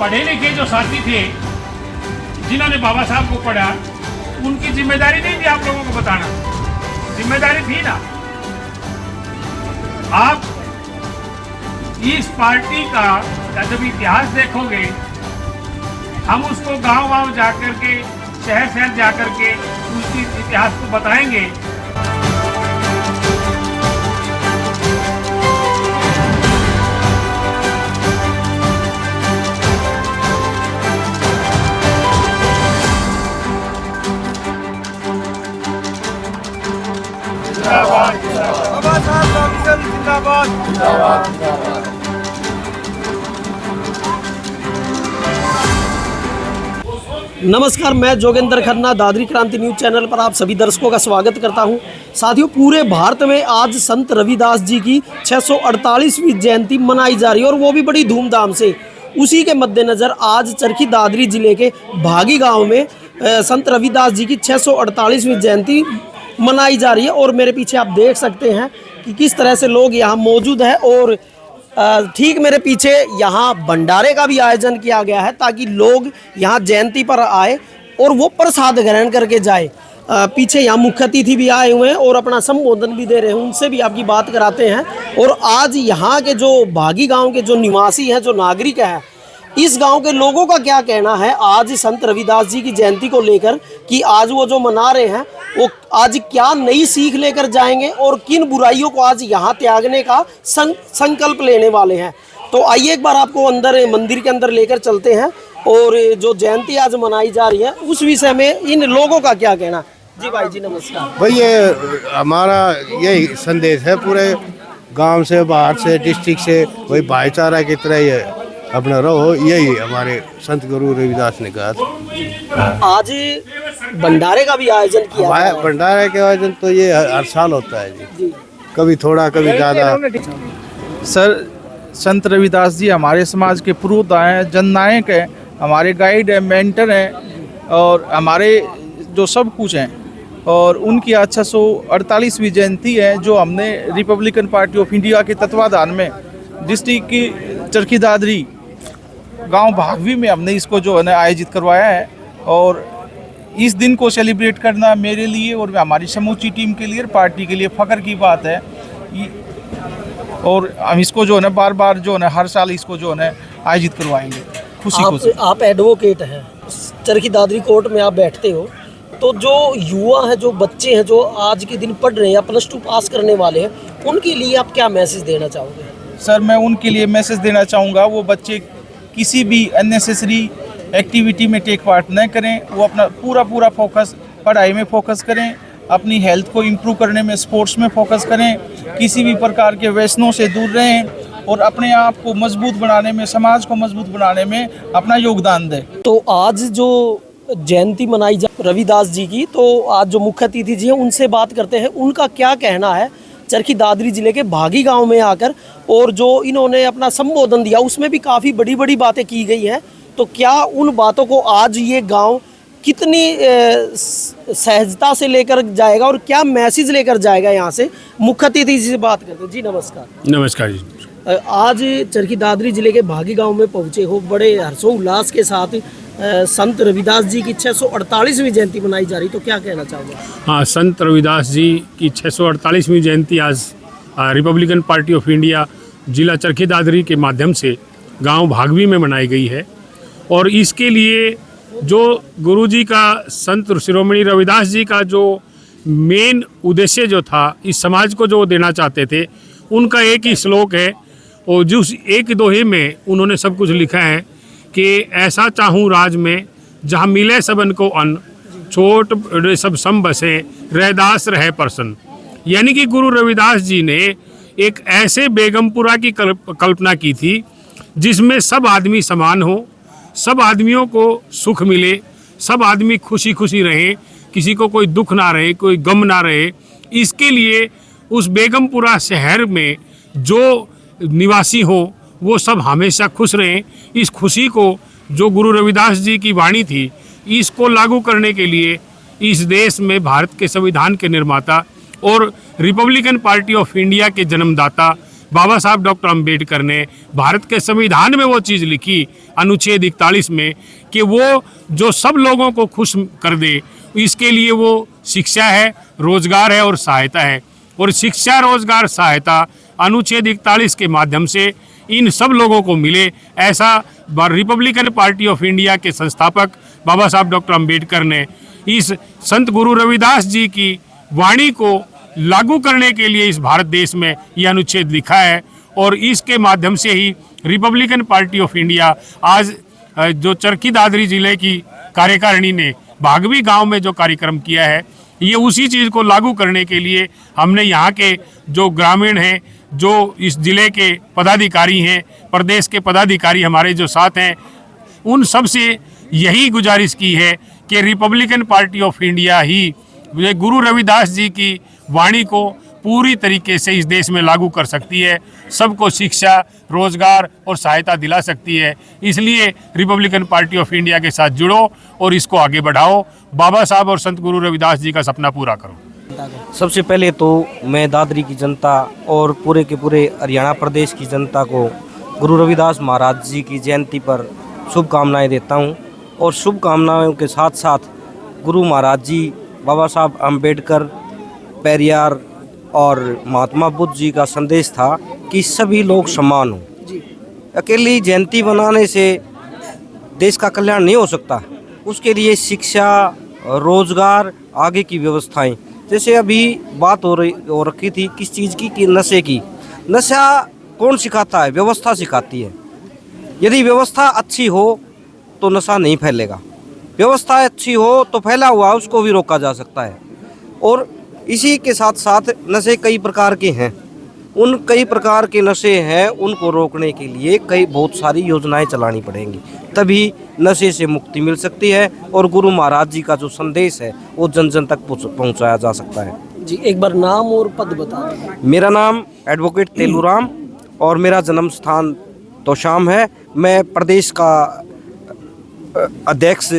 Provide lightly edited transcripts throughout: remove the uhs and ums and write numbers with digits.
पढ़े लिखे जो साथी थे जिन्होंने बाबा साहब को पढ़ा, उनकी जिम्मेदारी नहीं थी आप लोगों को बताना, जिम्मेदारी थी ना। आप इस पार्टी का जब इतिहास देखोगे, हम उसको गांव-गांव जाकर के, शहर-शहर जाकर के उसकी इतिहास को बताएंगे। बाबा साहब का मिशन जिंदाबाद, जिंदाबाद। नमस्कार, मैं जोगेंद्र खन्ना दादरी क्रांति न्यूज चैनल पर आप सभी दर्शकों का स्वागत करता हूं। साथियों, पूरे भारत में आज संत रविदास जी की 648वीं जयंती मनाई जा रही है और वो भी बड़ी धूमधाम से। उसी के मद्देनज़र आज चरखी दादरी जिले के भागी गांव में संत रविदास जी की 648वीं जयंती मनाई जा रही है। और मेरे पीछे आप देख सकते हैं कि किस तरह से लोग यहाँ मौजूद हैं और ठीक मेरे पीछे यहाँ भंडारे का भी आयोजन किया गया है ताकि लोग यहाँ जयंती पर आए और वो प्रसाद ग्रहण करके जाए। पीछे यहाँ मुख्य अतिथि भी आए हुए हैं और अपना संबोधन भी दे रहे हैं, उनसे भी आपकी बात कराते हैं। और आज यहाँ के जो भागी गांव के जो निवासी हैं, जो नागरिक हैं, इस गांव के लोगों का क्या कहना है आज संत रविदास जी की जयंती को लेकर, कि आज वो जो मना रहे हैं वो आज क्या नई सीख लेकर जाएंगे और किन बुराइयों को आज यहाँ त्यागने का संकल्प लेने वाले हैं। तो आइए एक बार आपको अंदर मंदिर के अंदर लेकर चलते हैं और जो जयंती आज मनाई जा रही है उस विषय में इन लोगों का क्या कहना। जी भाई जी नमस्कार। भाई ये हमारा यही संदेश है पूरे गांव से, बाहर से, डिस्ट्रिक्ट से, वही भाईचारा की तरह ये अपना रहो, यही हमारे संत गुरु रविदास ने कहा था। आज भंडारे का भी आयोजन किया है। भंडारे के आयोजन तो ये हर साल होता है जी, कभी थोड़ा कभी ज़्यादा। सर, संत रविदास जी हमारे समाज के पुरोधा हैं, जननायक हैं, हमारे गाइड हैं, मेंटर हैं और हमारे जो सब कुछ हैं। और उनकी आज 648वीं जयंती है जो हमने रिपब्लिकन पार्टी ऑफ इंडिया के तत्वाधान में डिस्ट्रिक्ट की चरखी दादरी गांव भागवी में हमने इसको जो है ना आयोजित करवाया है। और इस दिन को सेलिब्रेट करना मेरे लिए और हमारी समूची टीम के लिए, पार्टी के लिए फ़ख्र की बात है। और हम इसको जो है ना बार बार जो है ना हर साल इसको जो है ना आयोजित करवाएंगे खुशी। आप एडवोकेट हैं, चरखी दादरी कोर्ट में आप बैठते हो, तो जो युवा हैं, जो बच्चे हैं, जो आज के दिन पढ़ रहे हैं या +2 पास करने वाले हैं, उनके लिए आप क्या मैसेज देना चाहोगे? सर, मैं उनके लिए मैसेज देना चाहूँगा, वो बच्चे किसी भी अननेसेसरी एक्टिविटी में टेक पार्ट न करें, वो अपना पूरा फोकस पढ़ाई में फोकस करें, अपनी हेल्थ को इम्प्रूव करने में, स्पोर्ट्स में फोकस करें, किसी भी प्रकार के व्यसनों से दूर रहें और अपने आप को मजबूत बनाने में, समाज को मजबूत बनाने में अपना योगदान दें। तो आज जो जयंती मनाई जा रविदास जी की, तो आज जो मुख्य अतिथि जी हैं उनसे बात करते हैं, उनका क्या कहना है चरखी दादरी जिले के भागी गांव में आकर। और जो इन्होंने अपना संबोधन दिया उसमें भी काफ़ी बड़ी बड़ी बातें की गई हैं। तो क्या उन बातों को आज ये गांव कितनी सहजता से लेकर जाएगा और क्या मैसेज लेकर जाएगा, यहाँ से मुख्य अतिथि जी से बात करते हैं। जी नमस्कार। नमस्कार जी। आज चरखी दादरी जिले के भागी गांव में पहुँचे हो, बड़े हर्षोल्लास के साथ संत रविदास जी की 648वीं जयंती मनाई जा रही, तो क्या कहना चाहोगे? हाँ, संत रविदास जी की 648वीं जयंती आज रिपब्लिकन पार्टी ऑफ इंडिया जिला चरखी दादरी के माध्यम से गांव भागवी में मनाई गई है। और इसके लिए जो गुरुजी का, संत शिरोमणि रविदास जी का जो मेन उद्देश्य जो था, इस समाज को जो देना चाहते थे, उनका एक ही श्लोक है और जिस एक दोहे में उन्होंने सब कुछ लिखा है कि ऐसा चाहूँ राज में जहाँ मिले सबन को अन्न, छोट सब सम बसे, रैदास रहे प्रसन्न। यानी कि गुरु रविदास जी ने एक ऐसे बेगमपुरा की कल्पना की थी जिसमें सब आदमी समान हो, सब आदमियों को सुख मिले, सब आदमी खुशी खुशी रहें, किसी को कोई दुख ना रहे, कोई गम ना रहे। इसके लिए उस बेगमपुरा शहर में जो निवासी हो वो सब हमेशा खुश रहें। इस खुशी को जो गुरु रविदास जी की वाणी थी, इसको लागू करने के लिए इस देश में भारत के संविधान के निर्माता और रिपब्लिकन पार्टी ऑफ इंडिया के जन्मदाता बाबा साहब डॉक्टर अंबेडकर ने भारत के संविधान में वो चीज़ लिखी अनुच्छेद 41 में कि वो जो सब लोगों को खुश कर दे, इसके लिए वो शिक्षा है, रोजगार है और सहायता है। और शिक्षा, रोजगार, सहायता अनुच्छेद 41 के माध्यम से इन सब लोगों को मिले, ऐसा रिपब्लिकन पार्टी ऑफ इंडिया के संस्थापक बाबा साहब डॉक्टर अंबेडकर ने इस संत गुरु रविदास जी की वाणी को लागू करने के लिए इस भारत देश में यह अनुच्छेद लिखा है। और इसके माध्यम से ही रिपब्लिकन पार्टी ऑफ इंडिया आज जो चरखी दादरी जिले की कार्यकारिणी ने भागवी गांव में जो कार्यक्रम किया है, ये उसी चीज़ को लागू करने के लिए हमने यहाँ के जो ग्रामीण हैं, जो इस जिले के पदाधिकारी हैं, प्रदेश के पदाधिकारी हमारे जो साथ हैं, उन सब से यही गुजारिश की है कि रिपब्लिकन पार्टी ऑफ इंडिया ही गुरु रविदास जी की वाणी को पूरी तरीके से इस देश में लागू कर सकती है, सबको शिक्षा, रोजगार और सहायता दिला सकती है। इसलिए रिपब्लिकन पार्टी ऑफ इंडिया के साथ जुड़ो और इसको आगे बढ़ाओ, बाबा साहब और संत गुरु रविदास जी का सपना पूरा करो। सबसे पहले तो मैं दादरी की जनता और पूरे के पूरे हरियाणा प्रदेश की जनता को गुरु रविदास महाराज जी की जयंती पर शुभकामनाएं देता हूं। और शुभकामनाओं के साथ साथ गुरु महाराज जी, बाबा साहब अम्बेडकर, पेरियार और महात्मा बुद्ध जी का संदेश था कि सभी लोग समान हों। अकेली जयंती बनाने से देश का कल्याण नहीं हो सकता, उसके लिए शिक्षा, रोजगार, आगे की व्यवस्थाएं, जैसे अभी बात हो रखी थी किस चीज़ की, कि नशे की। नशा कौन सिखाता है? व्यवस्था सिखाती है। यदि व्यवस्था अच्छी हो तो नशा नहीं फैलेगा, व्यवस्था अच्छी हो तो फैला हुआ उसको भी रोका जा सकता है। और इसी के साथ साथ नशे कई प्रकार के हैं, उन कई प्रकार के नशे हैं, उनको रोकने के लिए बहुत सारी योजनाएं चलानी पड़ेंगी, तभी नशे से मुक्ति मिल सकती है और गुरु महाराज जी का जो संदेश है वो जन जन तक पहुंचाया जा सकता है। जी, एक बार नाम और पद बता दें। मेरा नाम एडवोकेट तेलूराम और मेरा जन्म स्थान तोशाम है। मैं प्रदेश का अध्यक्ष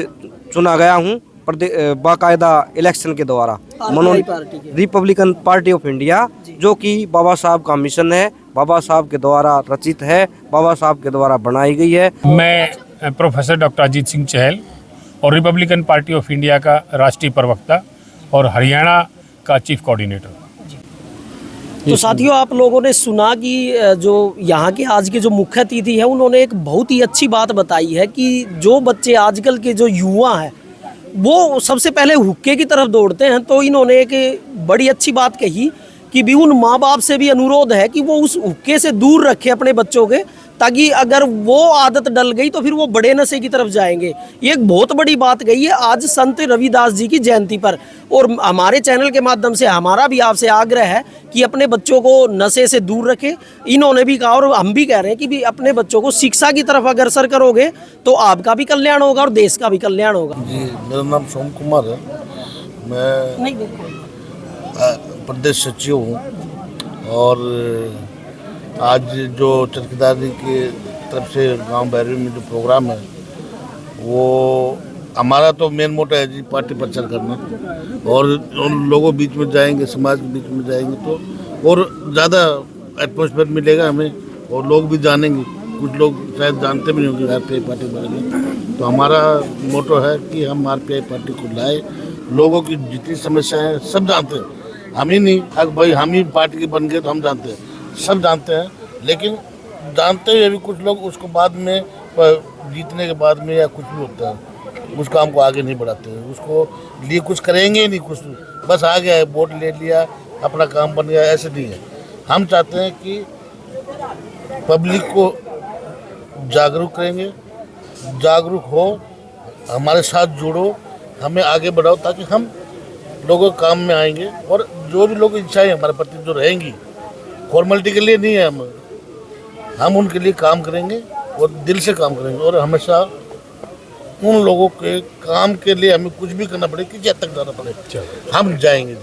चुना गया हूँ बाकायदा इलेक्शन के द्वारा, रिपब्लिकन पार्टी ऑफ इंडिया, जो कि बाबा साहब का मिशन है, बाबा साहब के द्वारा रचित है, बाबा साहब के द्वारा बनाई गई है। मैं प्रोफेसर डॉक्टर अजीत सिंह चहल और रिपब्लिकन पार्टी ऑफ इंडिया का राष्ट्रीय प्रवक्ता और हरियाणा का चीफ कोऑर्डिनेटर। तो साथियों, आप लोगों ने सुना कि जो यहाँ के आज के जो मुख्य अतिथि हैं, उन्होंने एक बहुत ही अच्छी बात बताई है कि जो बच्चे आजकल के जो युवा हैं वो सबसे पहले हुक्के की तरफ दौड़ते हैं। तो इन्होंने एक बड़ी अच्छी बात कही कि भी उन माँ बाप से भी अनुरोध है कि वो उस हुक्के से दूर रखें अपने बच्चों के, ताकि अगर वो आदत डल गई तो फिर वो बड़े नशे की तरफ जाएंगे। ये एक बहुत बड़ी बात कही है आज संत रविदास जी की जयंती पर। और हमारे चैनल के माध्यम से हमारा भी आपसे आग्रह है कि अपने बच्चों को नशे से दूर रखें। इन्होंने भी कहा और हम भी कह रहे हैं कि भी अपने बच्चों को शिक्षा की तरफ अग्रसर करोगे तो आपका भी कल्याण होगा और देश का भी कल्याण होगा। जी, मेरा नाम सोम कुमार है, मैं प्रदेश सचिव हूँ। और आज जो चरखीदादरी के तरफ से गांव बैरवी में जो प्रोग्राम है, वो हमारा तो मेन मोटो है जी, पार्टी प्रचार करना। और उन लोगों बीच में जाएंगे, समाज के बीच में जाएंगे तो और ज़्यादा एटमॉस्फेयर मिलेगा हमें, और लोग भी जानेंगे। कुछ लोग शायद जानते भी नहीं होंगे आरपीआई पार्टी के बारे में। तो हमारा मोटो है कि हम आरपीआई पार्टी को लाए, लोगों की जितनी समस्याएं हैं सब जानते हैं। हम ही नहीं, भाई हम ही पार्टी के बन गए तो हम जानते हैं, सब जानते हैं। लेकिन जानते हुए भी कुछ लोग उसको बाद में जीतने के बाद में या कुछ भी होता है उस काम को आगे नहीं बढ़ाते हैं, उसको लिए कुछ करेंगे ही नहीं, कुछ बस आ गया है, वोट ले लिया, अपना काम बन गया, ऐसे नहीं है। हम चाहते हैं कि पब्लिक को जागरूक करेंगे, जागरूक हो, हमारे साथ जुड़ो, हमें आगे बढ़ाओ, ताकि हम लोगों के काम में आएंगे। और जो भी लोग इच्छाएं हमारे प्रति जो रहेंगी, फॉर्मेलिटी के लिए नहीं है, हम उनके लिए काम करेंगे और दिल से काम करेंगे। और हमेशा उन लोगों के काम के लिए हमें कुछ भी करना पड़े, किसी हद तक जाना पड़े, हम जाएंगे।